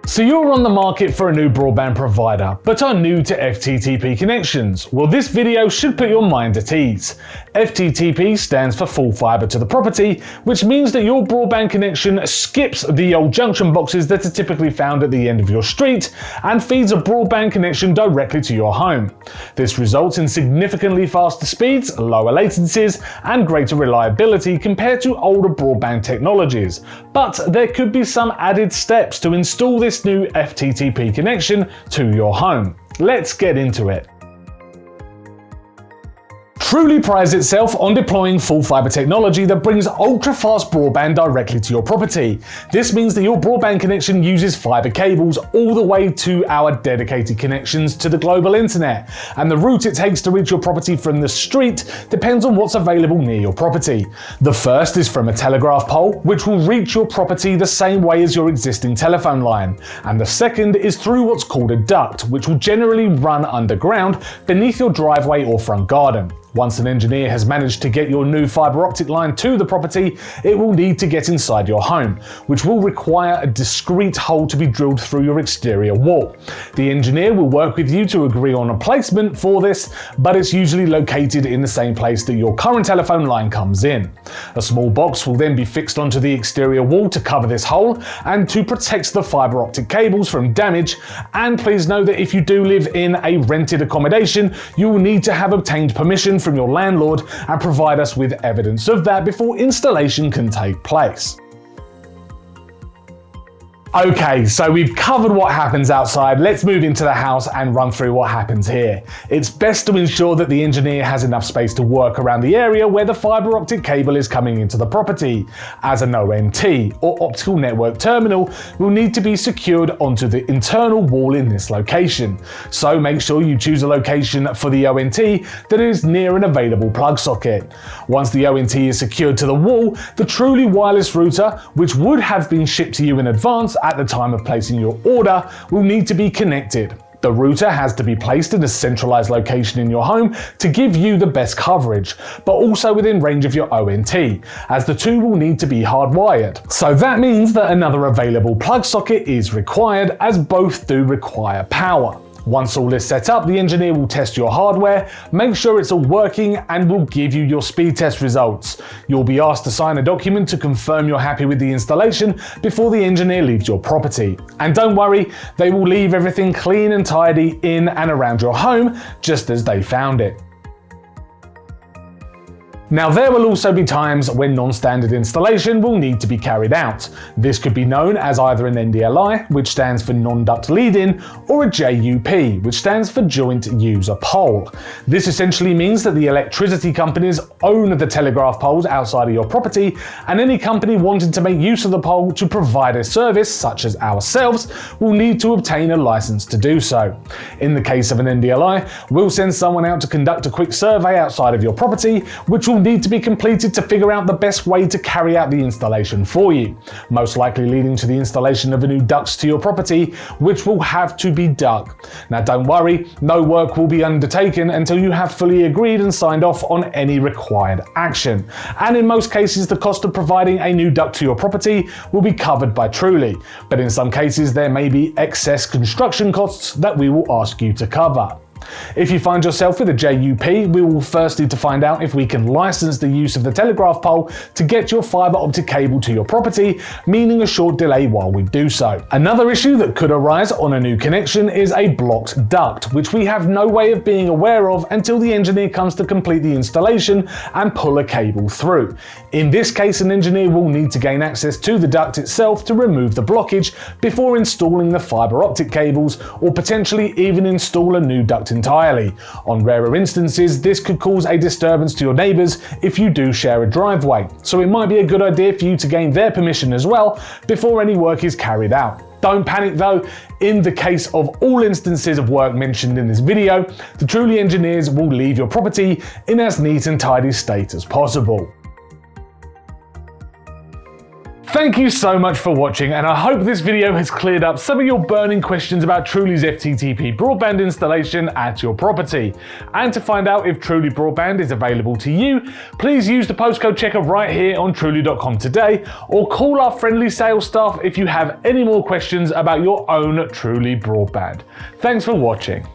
So you're on the market for a new broadband provider, but are new to FTTP connections. Well, this video should put your mind at ease. FTTP stands for full fiber to the property, which means that your broadband connection skips the old junction boxes that are typically found at the end of your street and feeds a broadband connection directly to your home. This results in significantly faster speeds, lower latencies, and greater reliability compared to older broadband technologies. But there could be some added steps to install this new FTTP connection to your home. Let's get into it. Trooli prides itself on deploying full fiber technology that brings ultra-fast broadband directly to your property. This means that your broadband connection uses fiber cables all the way to our dedicated connections to the global internet, and the route it takes to reach your property from the street depends on what's available near your property. The first is from a telegraph pole, which will reach your property the same way as your existing telephone line, and the second is through what's called a duct, which will generally run underground beneath your driveway or front garden. Once an engineer has managed to get your new fiber optic line to the property, it will need to get inside your home, which will require a discrete hole to be drilled through your exterior wall. The engineer will work with you to agree on a placement for this, but it's usually located in the same place that your current telephone line comes in. A small box will then be fixed onto the exterior wall to cover this hole and to protect the fiber optic cables from damage. And please know that if you do live in a rented accommodation, you will need to have obtained permission from your landlord and provide us with evidence of that before installation can take place. Okay, so we've covered what happens outside. Let's move into the house and run through what happens here. It's best to ensure that the engineer has enough space to work around the area where the fiber optic cable is coming into the property, as an ONT, or optical network terminal, will need to be secured onto the internal wall in this location. So make sure you choose a location for the ONT that is near an available plug socket. Once the ONT is secured to the wall, the Trooli wireless router, which would have been shipped to you in advance at the time of placing your order, will need to be connected. The router has to be placed in a centralized location in your home to give you the best coverage, but also within range of your ONT, as the two will need to be hardwired. So that means that another available plug socket is required, as both do require power. Once all is set up, the engineer will test your hardware, make sure it's all working, and will give you your speed test results. You'll be asked to sign a document to confirm you're happy with the installation before the engineer leaves your property. And don't worry, they will leave everything clean and tidy in and around your home, just as they found it. Now, there will also be times when non-standard installation will need to be carried out. This could be known as either an NDLI, which stands for non-duct lead-in, or a JUP, which stands for joint user pole. This essentially means that the electricity companies own the telegraph poles outside of your property, and any company wanting to make use of the pole to provide a service, such as ourselves, will need to obtain a license to do so. In the case of an NDLI, we'll send someone out to conduct a quick survey outside of your property, which will need to be completed to figure out the best way to carry out the installation for you, most likely leading to the installation of a new duct to your property, which will have to be dug. Now, don't worry, no work will be undertaken until you have fully agreed and signed off on any required action. And in most cases, the cost of providing a new duct to your property will be covered by Trooli, but in some cases there may be excess construction costs that we will ask you to cover. If you find yourself with a JUP, we will first need to find out if we can license the use of the telegraph pole to get your fiber optic cable to your property, meaning a short delay while we do so. Another issue that could arise on a new connection is a blocked duct, which we have no way of being aware of until the engineer comes to complete the installation and pull a cable through. In this case, an engineer will need to gain access to the duct itself to remove the blockage before installing the fiber optic cables, or potentially even install a new duct entirely. On rarer instances, this could cause a disturbance to your neighbours if you do share a driveway, so it might be a good idea for you to gain their permission as well before any work is carried out. Don't panic though, in the case of all instances of work mentioned in this video, the Trooli engineers will leave your property in as neat and tidy state as possible. Thank you so much for watching, and I hope this video has cleared up some of your burning questions about Trooli's FTTP broadband installation at your property. And to find out if Trooli broadband is available to you, please use the postcode checker right here on Trooli.com today, or call our friendly sales staff if you have any more questions about your own Trooli broadband. Thanks for watching.